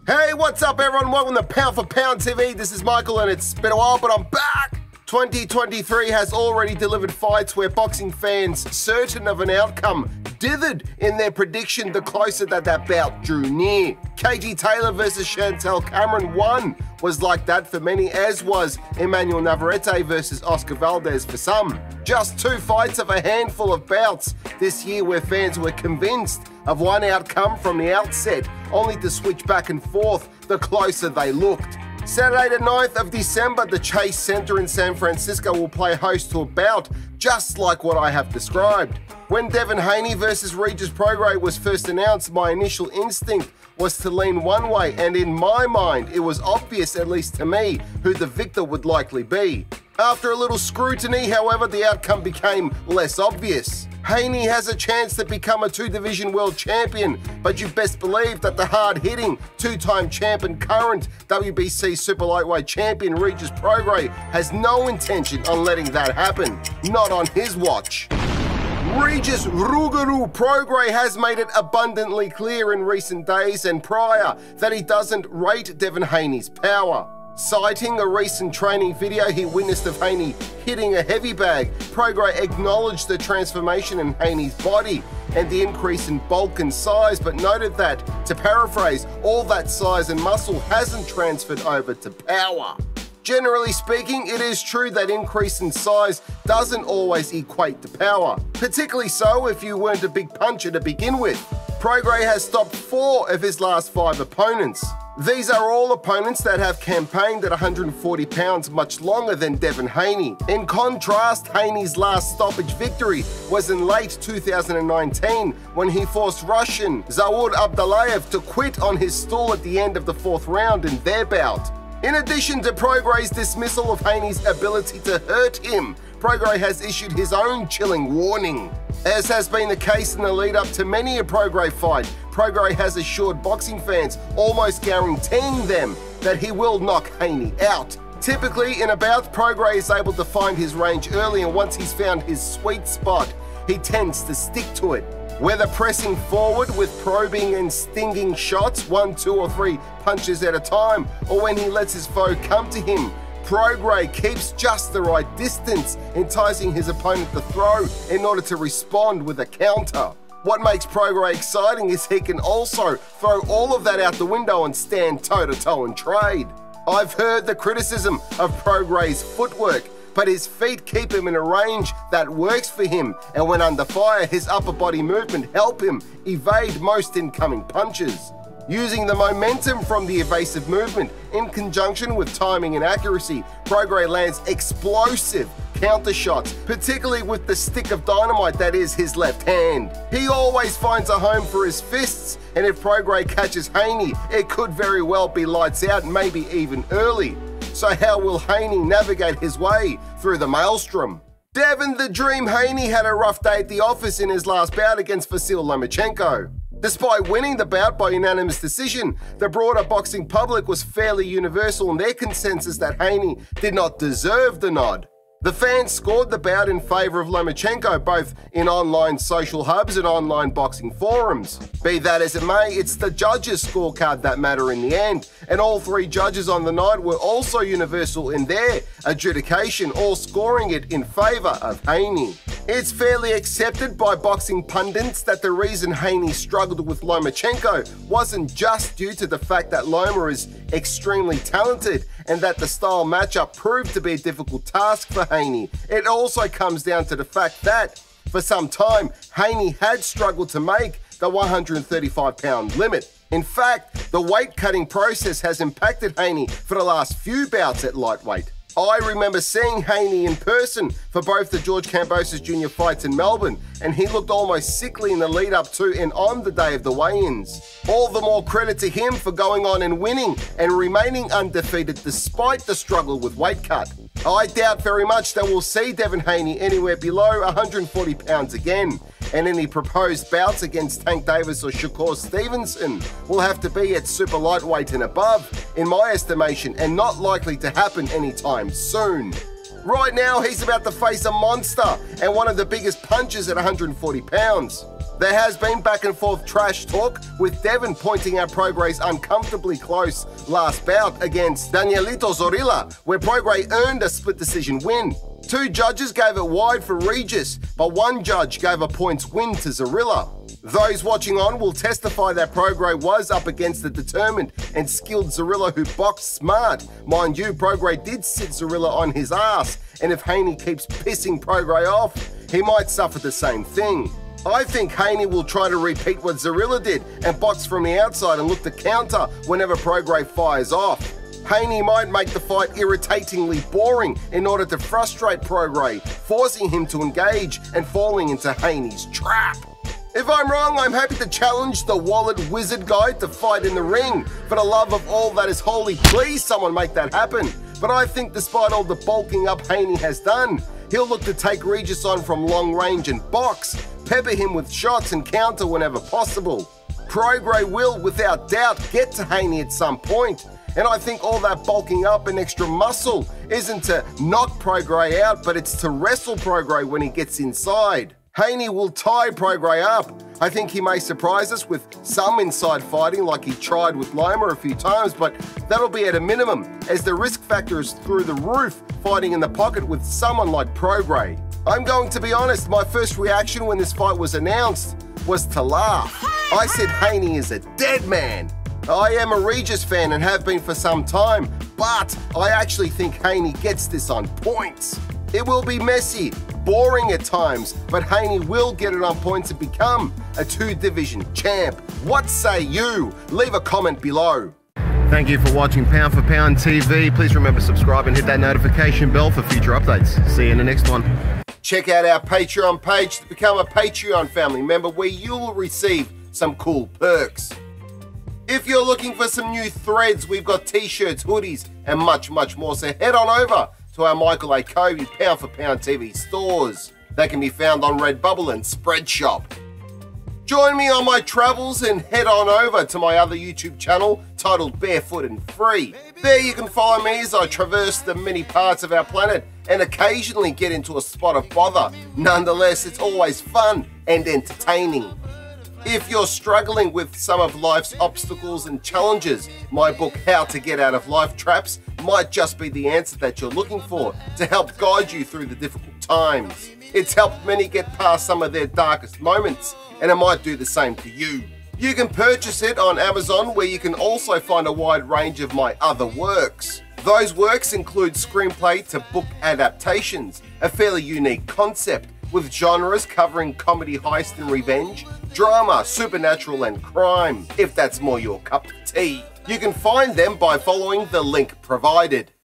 Hey, what's up everyone? Welcome to P4P TV. This is Michael and it's been a while, but I'm back! 2023 has already delivered fights where boxing fans, certain of an outcome, dithered in their prediction the closer that bout drew near. KG Taylor versus Chantel Cameron 1 was like that for many, as was Emmanuel Navarrete versus Oscar Valdez for some. Just two fights of a handful of bouts this year where fans were convinced of one outcome from the outset, only to switch back and forth the closer they looked. Saturday the 9th of December, the Chase Center in San Francisco will play host to a bout just like what I have described. When Devin Haney versus Regis Prograis was first announced, my initial instinct was to lean one way, and in my mind, it was obvious, at least to me, who the victor would likely be. After a little scrutiny, however, the outcome became less obvious. Haney has a chance to become a two-division world champion, but you best believe that the hard-hitting, two-time champ and current WBC Super Lightweight champion Regis Prograis has no intention on letting that happen. Not on his watch. Regis Prograis has made it abundantly clear in recent days and prior that he doesn't rate Devin Haney's power. Citing a recent training video he witnessed of Haney hitting a heavy bag, Prograis acknowledged the transformation in Haney's body and the increase in bulk and size, but noted that, to paraphrase, all that size and muscle hasn't transferred over to power. Generally speaking, it is true that increase in size doesn't always equate to power, particularly so if you weren't a big puncher to begin with. Prograis has stopped 4 of his last 5 opponents. These are all opponents that have campaigned at 140 pounds much longer than Devin Haney. In contrast, Haney's last stoppage victory was in late 2019 when he forced Russian Zaur Abdullayev to quit on his stool at the end of the 4th round in their bout. In addition to Prograis' dismissal of Haney's ability to hurt him, Prograis has issued his own chilling warning. As has been the case in the lead-up to many a Prograis fight, Prograis has assured boxing fans, almost guaranteeing them, that he will knock Haney out. Typically, in a bout, Prograis is able to find his range early, and once he's found his sweet spot, he tends to stick to it. Whether pressing forward with probing and stinging shots, 1, 2 or 3 punches at a time, or when he lets his foe come to him, Prograis keeps just the right distance, enticing his opponent to throw in order to respond with a counter. What makes Prograis exciting is he can also throw all of that out the window and stand toe-to-toe and trade. I've heard the criticism of Prograis' footwork, but his feet keep him in a range that works for him, and when under fire, his upper body movement help him evade most incoming punches. Using the momentum from the evasive movement in conjunction with timing and accuracy, Prograis lands explosive counter shots, particularly with the stick of dynamite that is his left hand. He always finds a home for his fists, and if Prograis catches Haney, it could very well be lights out, maybe even early. So how will Haney navigate his way through the maelstrom? Devin the Dream Haney had a rough day at the office in his last bout against Vasil Lomachenko. Despite winning the bout by unanimous decision, the broader boxing public was fairly universal in their consensus that Haney did not deserve the nod. The fans scored the bout in favour of Lomachenko, both in online social hubs and online boxing forums. Be that as it may, it's the judges' scorecard that matter in the end, and all 3 judges on the night were also universal in their adjudication, all scoring it in favour of Haney. It's fairly accepted by boxing pundits that the reason Haney struggled with Lomachenko wasn't just due to the fact that Loma is extremely talented and that the style matchup proved to be a difficult task for Haney. It also comes down to the fact that, for some time, Haney had struggled to make the 135-pound limit. In fact, the weight-cutting process has impacted Haney for the last few bouts at lightweight. I remember seeing Haney in person for both the George Kambosos Jr. fights in Melbourne, and he looked almost sickly in the lead up to and on the day of the weigh-ins. All the more credit to him for going on and winning and remaining undefeated despite the struggle with weight cut. I doubt very much that we'll see Devin Haney anywhere below 140 pounds again, and any proposed bouts against Tank Davis or Shakur Stevenson will have to be at super lightweight and above, in my estimation, and not likely to happen anytime soon. Right now, he's about to face a monster and one of the biggest punches at 140 pounds. There has been back and forth trash talk, with Devin pointing out Prograis' uncomfortably close last bout against Danielito Zorrilla, where Prograis earned a split decision win. 2 judges gave it wide for Regis, but 1 judge gave a points win to Zorrilla. Those watching on will testify that Prograis was up against the determined and skilled Zorrilla who boxed smart. Mind you, Prograis did sit Zorrilla on his ass, and if Haney keeps pissing Prograis off, he might suffer the same thing. I think Haney will try to repeat what Zorrilla did and box from the outside and look to counter whenever Prograis fires off. Haney might make the fight irritatingly boring in order to frustrate Prograis, forcing him to engage and falling into Haney's trap. If I'm wrong, I'm happy to challenge the wallet wizard guy to fight in the ring. For the love of all that is holy, please someone make that happen. But I think despite all the bulking up Haney has done, he'll look to take Regis on from long range and box, pepper him with shots and counter whenever possible. Prograis will, without doubt, get to Haney at some point. And I think all that bulking up and extra muscle isn't to knock Prograis out, but it's to wrestle Prograis when he gets inside. Haney will tie Prograis up. I think he may surprise us with some inside fighting like he tried with Lima a few times, but that'll be at a minimum, as the risk factor is through the roof fighting in the pocket with someone like Prograis. I'm going to be honest, my first reaction when this fight was announced was to laugh. I said Haney is a dead man. I am a Regis fan and have been for some time, but I actually think Haney gets this on points. It will be messy, boring at times, but Haney will get it on points and become a 2-division champ. What say you? Leave a comment below. Thank you for watching Pound for Pound TV. Please remember to subscribe and hit that notification bell for future updates. See you in the next one. Check out our Patreon page to become a Patreon family member where you'll receive some cool perks. If you're looking for some new threads, we've got t-shirts, hoodies, and much, much more. So head on over to our Michael Akobi Pound for Pound TV stores. They can be found on Redbubble and Spreadshop. Join me on my travels and head on over to my other YouTube channel titled Barefoot and Free. There you can follow me as I traverse the many parts of our planet and occasionally get into a spot of bother. Nonetheless, it's always fun and entertaining. If you're struggling with some of life's obstacles and challenges, my book How to Get Out of Life Traps might just be the answer that you're looking for to help guide you through the difficult times. It's helped many get past some of their darkest moments, and it might do the same to you. You can purchase it on Amazon, where you can also find a wide range of my other works. Those works include screenplay to book adaptations, a fairly unique concept, with genres covering comedy, heist and revenge, drama, supernatural and crime, if that's more your cup of tea. You can find them by following the link provided.